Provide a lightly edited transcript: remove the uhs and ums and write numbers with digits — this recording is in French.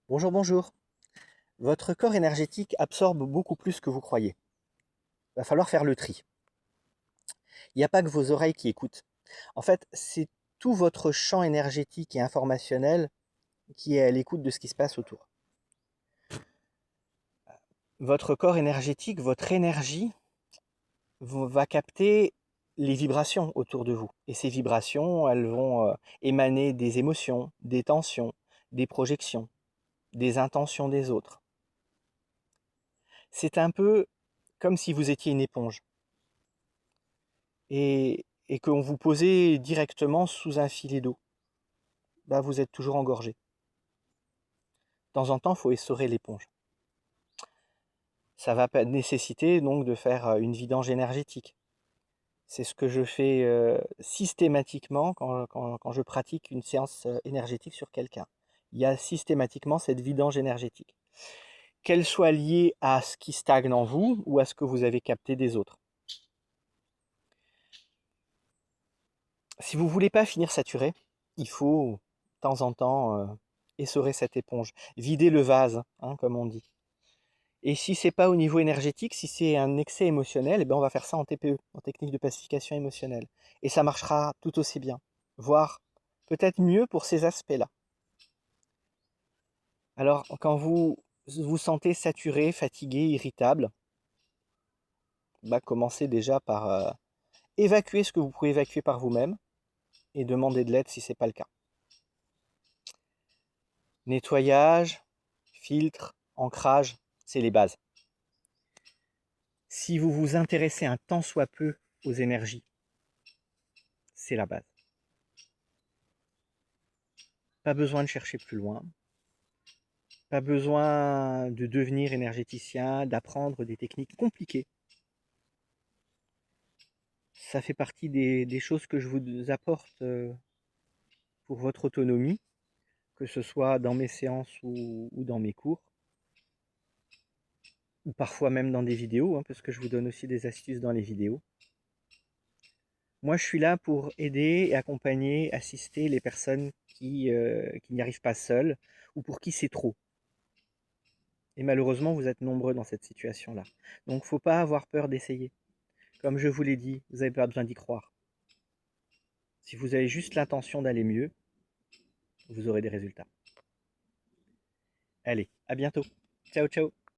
Bonjour, bonjour. Votre corps énergétique absorbe beaucoup plus que vous croyez. Il va falloir faire le tri. Il n'y a pas que vos oreilles qui écoutent. En fait, c'est tout votre champ énergétique et informationnel qui est à l'écoute de ce qui se passe autour. Votre corps énergétique, votre énergie, va capter les vibrations autour de vous. Et ces vibrations, elles vont émaner des émotions, des tensions, des projections, des intentions des autres. C'est un peu comme si vous étiez une éponge. Et qu'on vous posait directement sous un filet d'eau, bah vous êtes toujours engorgé. De temps en temps, il faut essorer l'éponge. Ça va nécessiter donc de faire une vidange énergétique. C'est ce que je fais systématiquement quand je pratique une séance énergétique sur quelqu'un. Il y a systématiquement cette vidange énergétique. Qu'elle soit liée à ce qui stagne en vous ou à ce que vous avez capté des autres. Si vous ne voulez pas finir saturé, il faut de temps en temps essorer cette éponge, vider le vase, hein, comme on dit. Et si c'est pas au niveau énergétique, si c'est un excès émotionnel, eh bien on va faire ça en TPE, en technique de pacification émotionnelle. Et ça marchera tout aussi bien, voire peut-être mieux pour ces aspects-là. Alors, quand vous vous sentez saturé, fatigué, irritable, bah, commencez déjà par évacuer ce que vous pouvez évacuer par vous-même et demander de l'aide si ce n'est pas le cas. Nettoyage, filtre, ancrage, c'est les bases. Si vous vous intéressez un tant soit peu aux énergies, c'est la base. Pas besoin de chercher plus loin. Pas besoin de devenir énergéticien, d'apprendre des techniques compliquées. Ça fait partie des choses que je vous apporte pour votre autonomie, que ce soit dans mes séances ou dans mes cours, ou parfois même dans des vidéos, hein, parce que je vous donne aussi des astuces dans les vidéos. Moi, je suis là pour aider, accompagner, assister les personnes qui n'y arrivent pas seules ou pour qui c'est trop. Et malheureusement, vous êtes nombreux dans cette situation-là. Donc, il ne faut pas avoir peur d'essayer. Comme je vous l'ai dit, vous n'avez pas besoin d'y croire. Si vous avez juste l'intention d'aller mieux, vous aurez des résultats. Allez, à bientôt. Ciao, ciao.